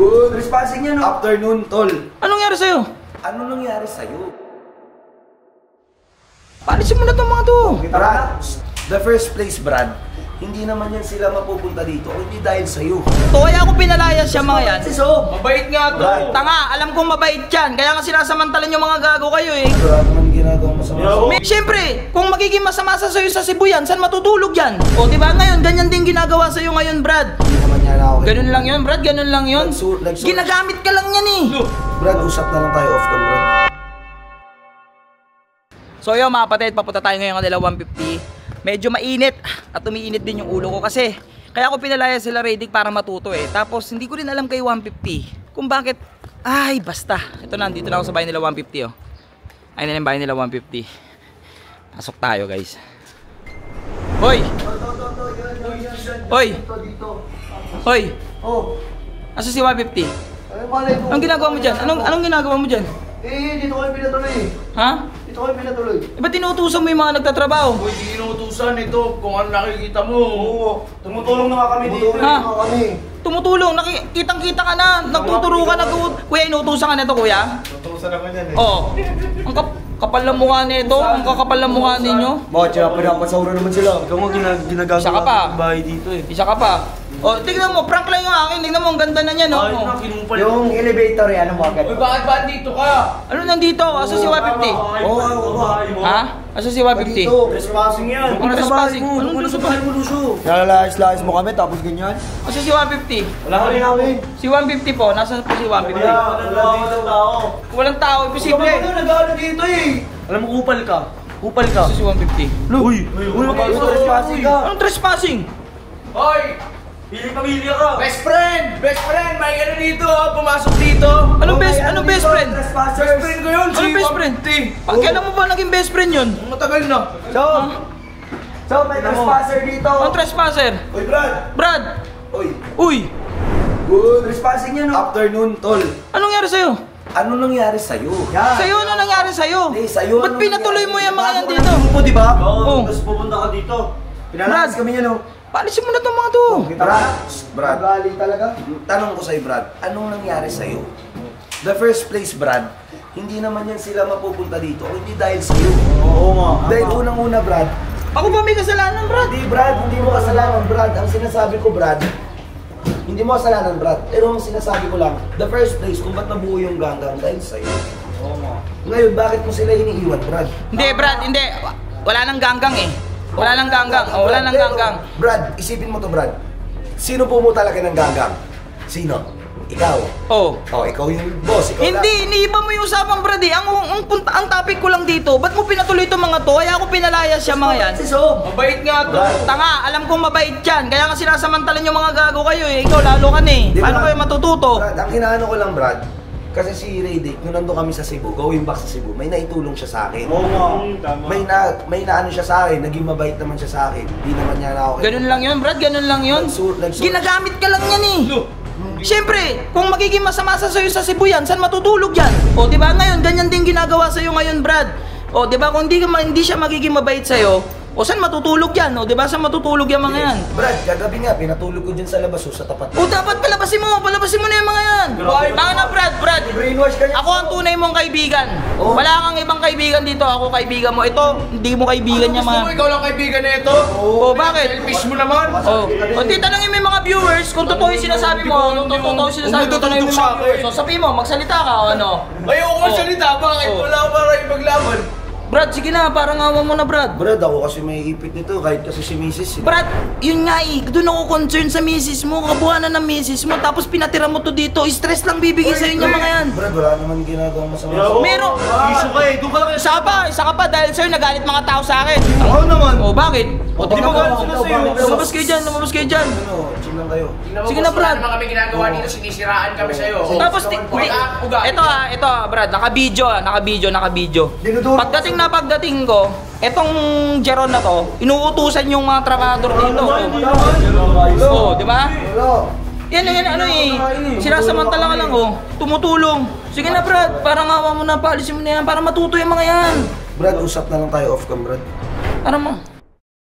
Good. Trespassing yan, no? Afternoon, tol. Anong nangyari sa'yo? Ano nangyari sa'yo? Paalisin mo na itong mga to. Brad, the first place, Brad, hindi naman yan sila mapupunta dito, hindi dahil sa'yo. To, kaya ako pinalayas siya mga yan. Si Sob. Mabait nga to. Tanga, alam kong mabait yan. Kaya nga sinasamantalan yung mga gago kayo eh. Brad, naman ginagawa mo sa mga... Siyempre, kung magiging masama sa sa'yo sa Cebu yan, saan matutulog yan? O diba ngayon, ganyan din ginagawa sa'yo ngayon, Brad. Hindi naman yan ako. Ganun lang yun, Brad, ganun lang yun. Ginagamit ka lang yan eh. Brad, usap na lang tayo off cam, Brad. So yun mga kapatid, papunta tayo ngayon kanila 150. Medyo mainit at umiinit din yung ulo ko kasi kaya ako pinalaya sila Radic para matuto eh. Tapos hindi ko rin alam kay 150 kung bakit. Ay basta, ito na, dito na ako sa bahay nila 150 oh. Ayun na yung bahay nila 150. Pasok tayo guys. Hoy! Hoy! Hoy! Oh. Asa si 150? Anong ginagawa mo dyan? Anong ginagawa mo dyan? Dito ko yung pinatuloy eh. Ha? Dito ko yung pinatuloy. Ba't tinutusan mo yung mga nagtatrabaho? Uy, di inuutusan ito kung ano nakikita mo. Oo. Tumutulong na nga kami dito. Ha? Kami. Tumutulong, kitang-kita ka na, nagtuturo ka, Kuya, inutusan ka na ito, kuya? Tutusan naman yan eh. Oo. Ang kapal ng mukha nito, ang kakapal ng mukha ninyo. Bakit siya pinapasaura naman sila? Ikaw nga ginagawa Isa ka pa. bahay dito eh. Isa ka pa. O, tignan mo, prank lang yung akin. Tignan mo, ang ganda na niya, no? Ay, kinumpal. Yung elevator eh, ano mo agad? Uy, bakit dito ka? Ano nandito? Asa si 150? Oo. Ha? Asa si 150? Trespassing yan. Ano trespassing? Anong Anong gusto mo, Lucio? Nalalayas-layas mo kami tapos ganyan? Asa si 150? Wala ka rin namin. Si 150 po, nasa po si 150? Walang tao. Walang tao, imposible. Nag-ano dito eh. Alam mo, kupal ka. Kupal ka. Asa si 150? Uy! Trespassing ka. Anong trespassing? Hoy! Pili-pamilya ka. Best friend! Best friend! May ano dito oh, pumasok dito. Anong best friend? Best friend ko yun, Anong best friend? Kailan mo ba naging best friend yun? Matagal na. So, may trespasser dito. Anong trespasser? Uy, Brad. Brad! Uy. Uy! Good. Trespassing yan, no? Afternoon, tol. Anong nangyari sa'yo? Ano nangyari sa'yo? Sa'yo, ano nangyari sa'yo? Hindi, sa'yo. Ba't pinatuloy mo yung mga yan dito? Grupo, di ba? Oo. Tapos pupunta ka dito. Brad. Pinalayas kami yan, no? Paalisin mo na itong mga to. Brad. Gali talaga. Tanong ko sa'yo, Brad. Anong nangyari sa'yo? The first place, Brad, hindi naman yan sila mapupunta dito. Hindi dahil sa'yo. Oo nga. Dahil unang-una, Brad. Ako ba may kasalanan, Brad? Hindi, Brad. Hindi mo kasalanan, Brad. Ang sinasabi ko, Brad, hindi mo kasalanan, Brad. Pero ang sinasabi ko lang, the first place, kung ba't nabuo yung ganggang dahil sa'yo. Oo nga. Ngayon, bakit mo sila iniiwan, Brad? Hindi, Brad, hindi. Wala nang ganggang eh. Wala nang ganggang. Oh, wala nang ganggang. Brad, isipin mo to, Brad. Sino po mo talaga ng ganggang? Sino? Ikaw. Oh. Oh, ikaw yung boss. Ikaw Hindi, iniiba mo yung usapang, Brad eh. Ang topic ko lang dito, ba't mo pinatuloy itong mga to? Kaya ako pinalayas siya mga yan. Si Sob. Mabait nga to. Tanga, alam kong mabait yan. Kaya nga sinasamantalan yung mga gago kayo eh. Ikaw lalo ka na eh. Di ba? Paano kayo matututo? Brad, ang inaano ko lang, Brad, kasi si Radic, nung nandun kami sa Cebu, going back sa Cebu, may naitulong siya sa akin. Oo nga. May naano siya sa akin, naging mabait naman siya sa akin. Hindi naman niya na ako. Ganun lang yun, Brad. Ganun lang yun. Ginagamit ka lang yan eh. Siyempre, kung magiging masama sa sa'yo sa Cebu yan, saan matutulog yan? O, di ba ngayon, ganyan din ginagawa sa'yo ngayon, Brad. O, di ba, kung hindi siya magiging mabait sa'yo, o saan matutulog yan? O, di ba, saan matutulog yung mga yan? Brad, kagabi nga, pinatulog ko dyan sa labas, sa tapat. O, dapat palabasin mo na yung mga yan. Tanga na, Brad. Brainwash ka niya. Ako ang tunay mong kaibigan. Oh. Wala kang ibang kaibigan dito, ako kaibigan mo. Ito, hindi mo kaibigan niya Gusto mga... mo ikaw lang kaibigan na ito? O, bakit? Selfish mo naman. O, titanungin mo yung mga viewers kung totoo yung sinasabi mo, kung totoo yung sinasabi mo, tanungin mo yung mga viewers. So, sabihin mo, magsalita ka o ano? Ayoko salita, bakit? Wala ka para ipaglaban. Brad, sige na, parang awa mo na, Brad. Brad, ako kasi may ipit nito, kahit kasi si Mrs. Brad, yun nga eh, doon ako concern sa misis mo, kabuhanan ng misis mo, tapos pinatira mo to dito, stress lang bibigay sa'yo niya mga yan. Brad, wala naman ginagawa masama. Meron. Iso ka eh, doon ka lang. Isa ka pa, dahil sir, nagalit mga tao sa akin. Ako naman. O, bakit? O, tingnan mo. Lumabas Lumabas kayo dyan. Ano, chill lang kayo. Sige na, Brad. Wala naman kami ginagawa dito, sinisiraan kami sa'yo. Tapos, ito Brad, naka-video. Pagdating ko, etong Jeron na to, inuutusan yung mga trabahador dito. Oh, di ba? Yan, ano eh, sinasamantala ka lang oh, tumutulong. Sige na, Brad, parang awa mo na, paalisin mo na yan, para matuto yung mga yan. Brad, usap na lang tayo off cam, Brad. Para mo.